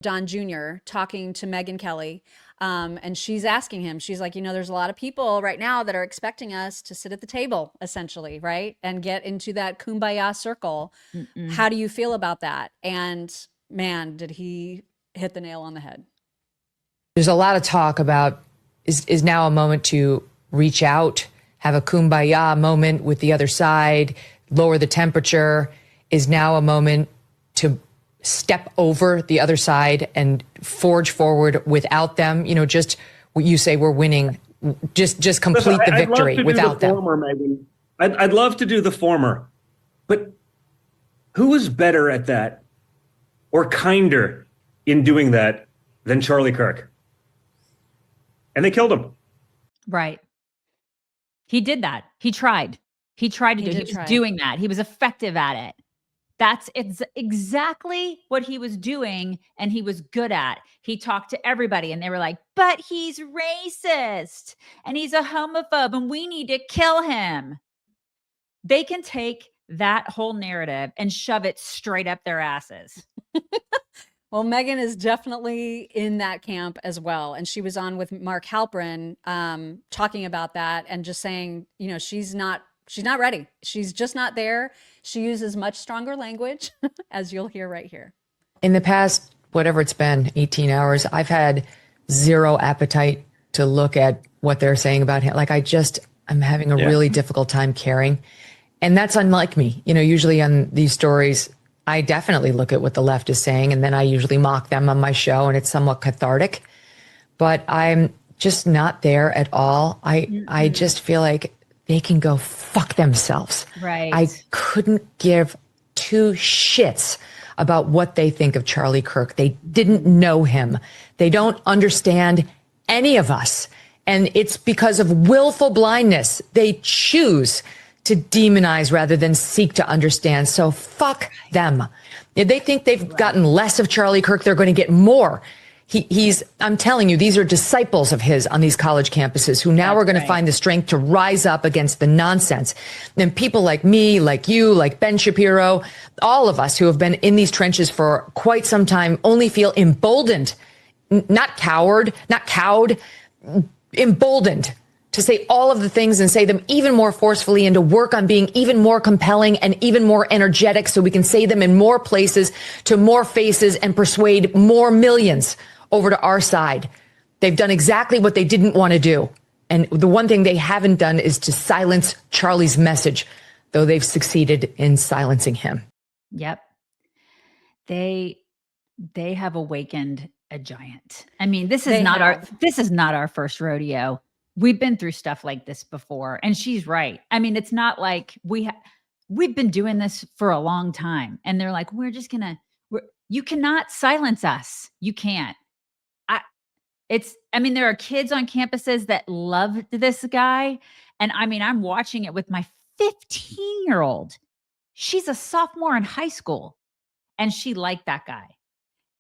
Don Jr. talking to Megyn Kelly. And she's asking him, she's like, there's a lot of people right now that are expecting us to sit at the table, essentially, right? And get into that kumbaya circle. Mm-mm. How do you feel about that? And man, did he hit the nail on the head. There's a lot of talk about is now a moment to reach out, have a kumbaya moment with the other side, lower the temperature. Is now a moment to step over the other side and forge forward without them? Just what you say, we're winning. Just complete the victory without them. Megyn. I'd love to do the former, but who is better at that or kinder in doing that than Charlie Kirk? And they killed him. Right. He did that. He tried. He was doing that. He was effective at it. That's exactly what he was doing, and he was good at. He talked to everybody, and they were like, but he's racist, and he's a homophobe, and we need to kill him. They can take that whole narrative and shove it straight up their asses. Well, Megyn is definitely in that camp as well. And she was on with Mark Halperin talking about that and just saying, she's not ready. She's just not there. She uses much stronger language, as you'll hear right here. In the past, whatever it's been, 18 hours, I've had zero appetite to look at what they're saying about him. Like I'm having a really difficult time caring. And that's unlike me. Usually on these stories, I definitely look at what the left is saying, and then I usually mock them on my show, and it's somewhat cathartic. But I'm just not there at all. I just feel like they can go fuck themselves. Right. I couldn't give two shits about what they think of Charlie Kirk. They didn't know him. They don't understand any of us. And it's because of willful blindness. They choose to demonize rather than seek to understand. So fuck them. If they think they've gotten less of Charlie Kirk, they're going to get more. I'm telling you, these are disciples of his on these college campuses who now are going to find the strength to rise up against the nonsense. And people like me, like you, like Ben Shapiro, all of us who have been in these trenches for quite some time only feel emboldened, not cowed, emboldened to say all of the things and say them even more forcefully and to work on being even more compelling and even more energetic so we can say them in more places to more faces and persuade more millions over to our side. They've done exactly what they didn't want to do. And the one thing they haven't done is to silence Charlie's message, though they've succeeded in silencing him. Yep. They have awakened a giant. I mean, this is not our first rodeo. We've been through stuff like this before, and she's right. I mean, it's not like we've been doing this for a long time, and they're like, you cannot silence us. You can't. There are kids on campuses that love this guy, and I'm watching it with my 15-year-old. She's a sophomore in high school, and she liked that guy.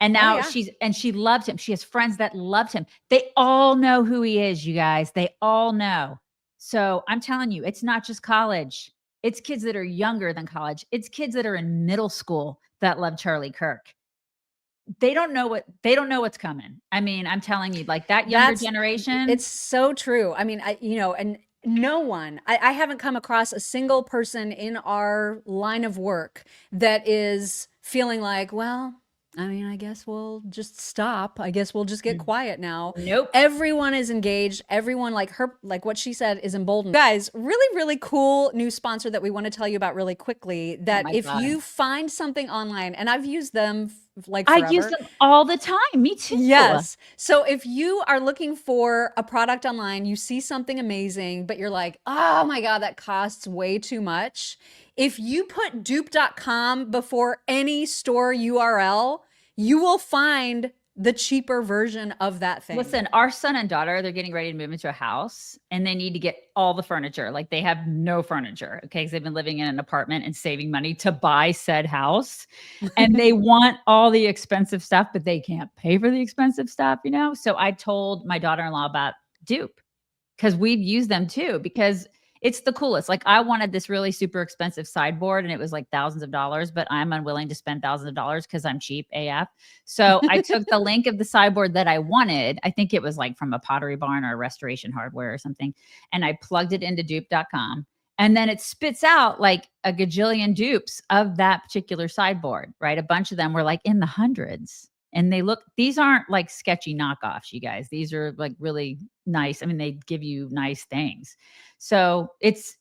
And now she loved him. She has friends that loved him. They all know who he is, you guys. They all know. So I'm telling you, it's not just college. It's kids that are younger than college. It's kids that are in middle school that love Charlie Kirk. They don't know what's coming. I'm telling you, like that younger generation. It's so true. And no one, I haven't come across a single person in our line of work that is feeling like, well, I guess we'll just stop. I guess we'll just get quiet now. Nope. Everyone is engaged. Everyone, like what she said, is emboldened. Guys, really, really cool new sponsor that we want to tell you about really quickly. That you find something online, and I've used them like forever. I use them all the time. Me too. Yes. So if you are looking for a product online, you see something amazing, but you're like, oh my God, that costs way too much. If you put dupe.com before any store URL, you will find the cheaper version of that thing. Listen, our son and daughter, they're getting ready to move into a house, and they need to get all the furniture. Like they have no furniture, okay? Because they've been living in an apartment and saving money to buy said house. And they want all the expensive stuff, but they can't pay for the expensive stuff, So I told my daughter-in-law about Dupe because we've used them too, because It's the coolest. Like I wanted this really super expensive sideboard and it was like thousands of dollars, but I'm unwilling to spend thousands of dollars because I'm cheap AF. So I took the link of the sideboard that I wanted. I think it was like from a Pottery Barn or Restoration Hardware or something. And I plugged it into dupe.com. And then it spits out like a gajillion dupes of that particular sideboard, right? A bunch of them were like in the hundreds. And these aren't like sketchy knockoffs, you guys. These are like really nice. I mean, they give you nice things. So it's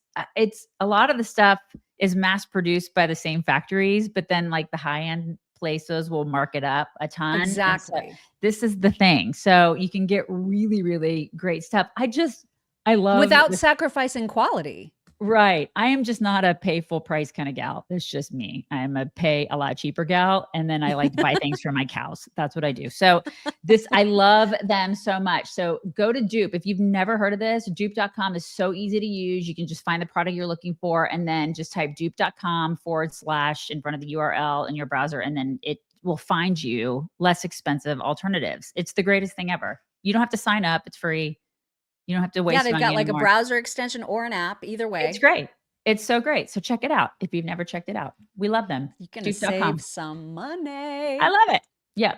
a lot of the stuff is mass produced by the same factories, but then like the high end places will mark it up a ton. Exactly. So this is the thing. So you can get really, really great stuff. I love without sacrificing quality. Right. I am just not a pay full price kind of gal. That's just me. I am a pay a lot cheaper gal. And then I like to buy things for my cows. That's what I do. So I love them so much. So go to Dupe. If you've never heard of this, dupe.com is so easy to use. You can just find the product you're looking for and then just type dupe.com / in front of the URL in your browser. And then it will find you less expensive alternatives. It's the greatest thing ever. You don't have to sign up. It's free. You don't have to waste Yeah, they've money got like anymore. a browser extension or an app. Either way. It's great. It's so great. So check it out if you've never checked it out. We love them. You're going to save some money. I love it. Yeah.